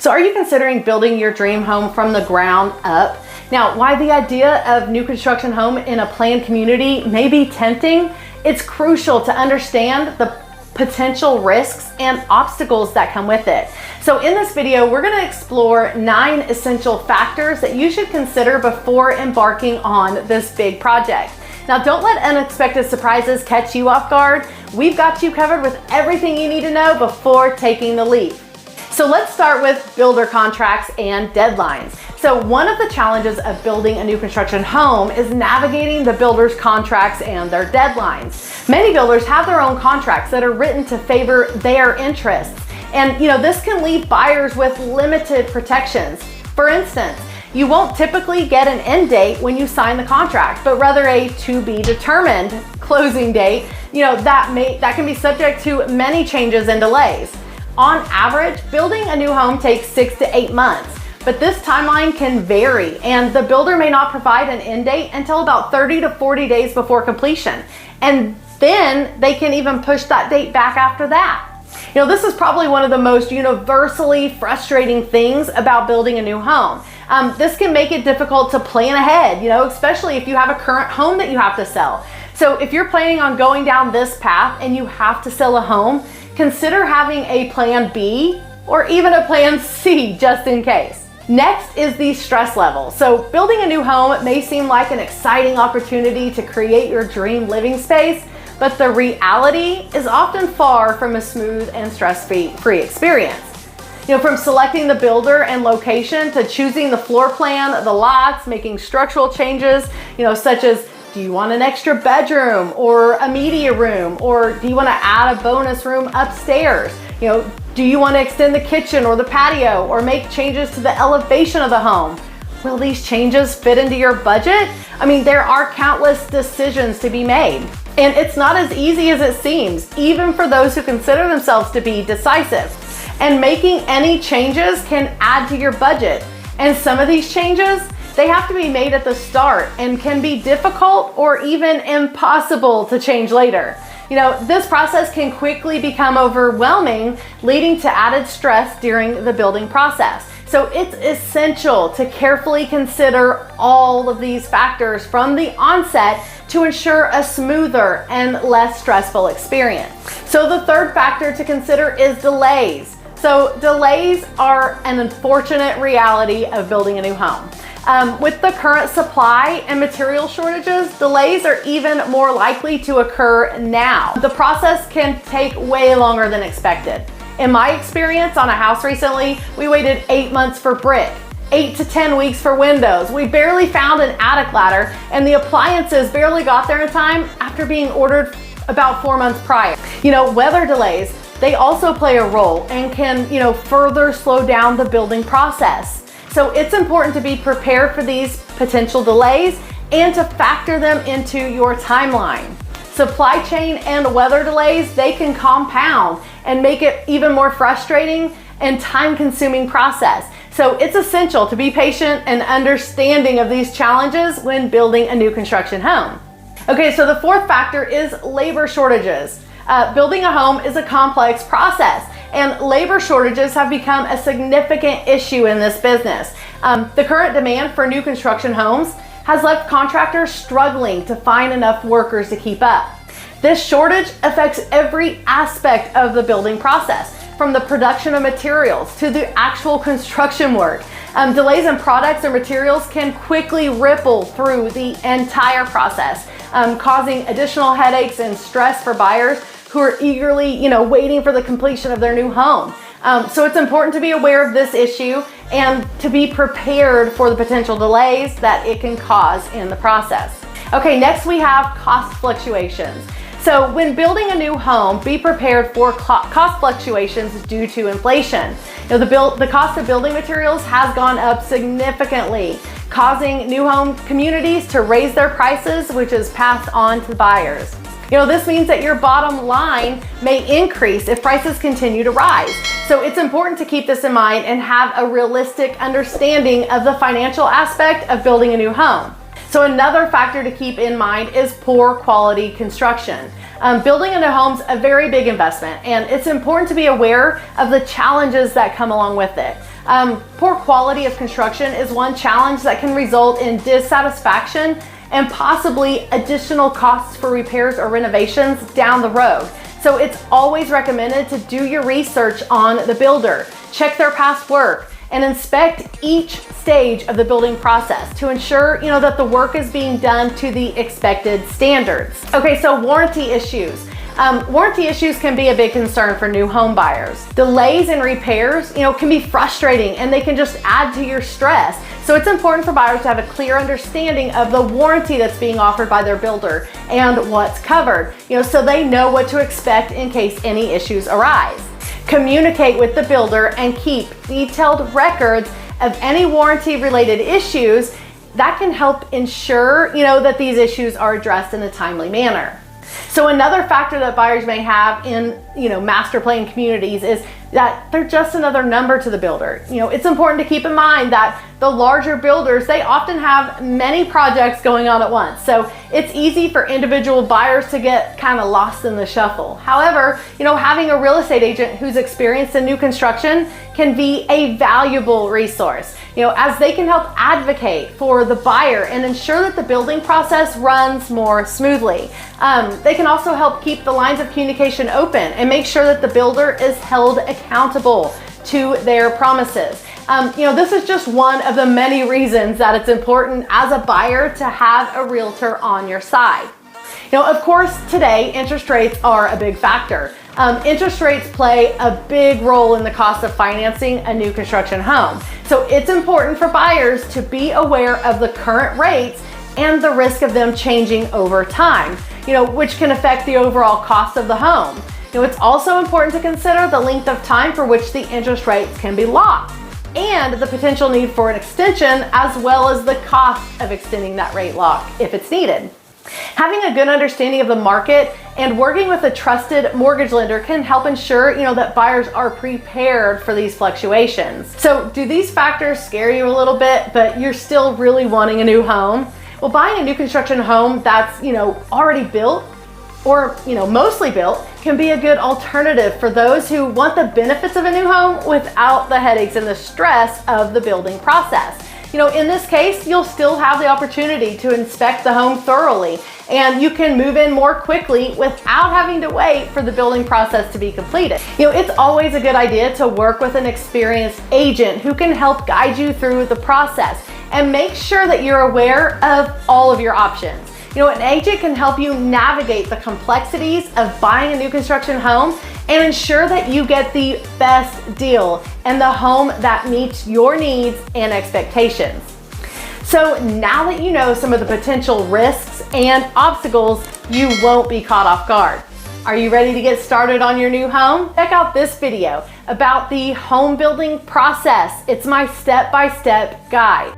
So are you considering building your dream home from the ground up? Now, while the idea of new construction home in a planned community may be tempting, it's crucial to understand the potential risks and obstacles that come with it. So in this video, we're going to explore 9 essential factors that you should consider before embarking on this big project. Now, don't let unexpected surprises catch you off guard. We've got you covered with everything you need to know before taking the leap. So let's start with builder contracts and deadlines. So one of the challenges of building a new construction home is navigating the builder's contracts and their deadlines. Many builders have their own contracts that are written to favor their interests. And this can leave buyers with limited protections. For instance, you won't typically get an end date when you sign the contract, but rather a to be determined closing date, that can be subject to many changes and delays. On average, building a new home takes 6 to 8 months, but this timeline can vary, and the builder may not provide an end date until about 30 to 40 days before completion. And then they can even push that date back after that. This is probably one of the most universally frustrating things about building a new home. This can make it difficult to plan ahead, especially if you have a current home that you have to sell. So if you're planning on going down this path and you have to sell a home, consider having a plan B or even a plan C just in case. Next is the stress level. So building a new home may seem like an exciting opportunity to create your dream living space, but the reality is often far from a smooth and stress-free experience. From selecting the builder and location to choosing the floor plan, the lots, making structural changes, such as, do you want an extra bedroom or a media room, or do you want to add a bonus room upstairs? Do you want to extend the kitchen or the patio or make changes to the elevation of the home? Will these changes fit into your budget? There are countless decisions to be made. And it's not as easy as it seems, even for those who consider themselves to be decisive. And making any changes can add to your budget. And some of these changes, they have to be made at the start and can be difficult or even impossible to change later. This process can quickly become overwhelming, leading to added stress during the building process. So it's essential to carefully consider all of these factors from the onset to ensure a smoother and less stressful experience. So the third factor to consider is delays. So delays are an unfortunate reality of building a new home. With the current supply and material shortages, delays are even more likely to occur now. The process can take way longer than expected. In my experience on a house recently, we waited 8 months for brick, 8 to 10 weeks for windows. We barely found an attic ladder, and the appliances barely got there in time after being ordered about 4 months prior. Weather delays, they also play a role and can, further slow down the building process. So it's important to be prepared for these potential delays and to factor them into your timeline. Supply chain and weather delays, they can compound and make it even more frustrating and time-consuming process. So it's essential to be patient and understanding of these challenges when building a new construction home. Okay, so the fourth factor is labor shortages. Building a home is a complex process, and labor shortages have become a significant issue in this business. The current demand for new construction homes has left contractors struggling to find enough workers to keep up. This shortage affects every aspect of the building process, from the production of materials to the actual construction work. Delays in products or materials can quickly ripple through the entire process, causing additional headaches and stress for buyers who are eagerly, waiting for the completion of their new home. So it's important to be aware of this issue and to be prepared for the potential delays that it can cause in the process. Okay, next we have cost fluctuations. So when building a new home, be prepared for cost fluctuations due to inflation. The cost of building materials has gone up significantly, causing new home communities to raise their prices, which is passed on to buyers. This means that your bottom line may increase if prices continue to rise. So it's important to keep this in mind and have a realistic understanding of the financial aspect of building a new home. So another factor to keep in mind is poor quality construction. Building a new home's a very big investment, and it's important to be aware of the challenges that come along with it. Poor quality of construction is one challenge that can result in dissatisfaction and possibly additional costs for repairs or renovations down the road. So it's always recommended to do your research on the builder, check their past work, and inspect each stage of the building process to ensure, that the work is being done to the expected standards. Okay, so warranty issues. Warranty issues can be a big concern for new home buyers. Delays in repairs, can be frustrating and they can just add to your stress. So it's important for buyers to have a clear understanding of the warranty that's being offered by their builder and what's covered, so they know what to expect in case any issues arise. Communicate with the builder and keep detailed records of any warranty related issues. That can help ensure, that these issues are addressed in a timely manner. So another factor that buyers may have in, master plan communities is that they're just another number to the builder. It's important to keep in mind that the larger builders, they often have many projects going on at once. So it's easy for individual buyers to get kind of lost in the shuffle. However, having a real estate agent who's experienced in new construction can be a valuable resource, as they can help advocate for the buyer and ensure that the building process runs more smoothly. They can also help keep the lines of communication open and make sure that the builder is held accountable to their promises. This is just one of the many reasons that it's important as a buyer to have a realtor on your side. Of course, today interest rates are a big factor. Interest rates play a big role in the cost of financing a new construction home. So it's important for buyers to be aware of the current rates and the risk of them changing over time, which can affect the overall cost of the home. It's also important to consider the length of time for which the interest rates can be locked and the potential need for an extension, as well as the cost of extending that rate lock if it's needed. Having a good understanding of the market and working with a trusted mortgage lender can help ensure, that buyers are prepared for these fluctuations. So do these factors scare you a little bit, but you're still really wanting a new home? Well, buying a new construction home that's, already built or, mostly built can be a good alternative for those who want the benefits of a new home without the headaches and the stress of the building process. In this case, you'll still have the opportunity to inspect the home thoroughly, and you can move in more quickly without having to wait for the building process to be completed. It's always a good idea to work with an experienced agent who can help guide you through the process and make sure that you're aware of all of your options. An agent can help you navigate the complexities of buying a new construction home and ensure that you get the best deal and the home that meets your needs and expectations. So now that you know some of the potential risks and obstacles, you won't be caught off guard. Are you ready to get started on your new home? Check out this video about the home building process. It's my step-by-step guide.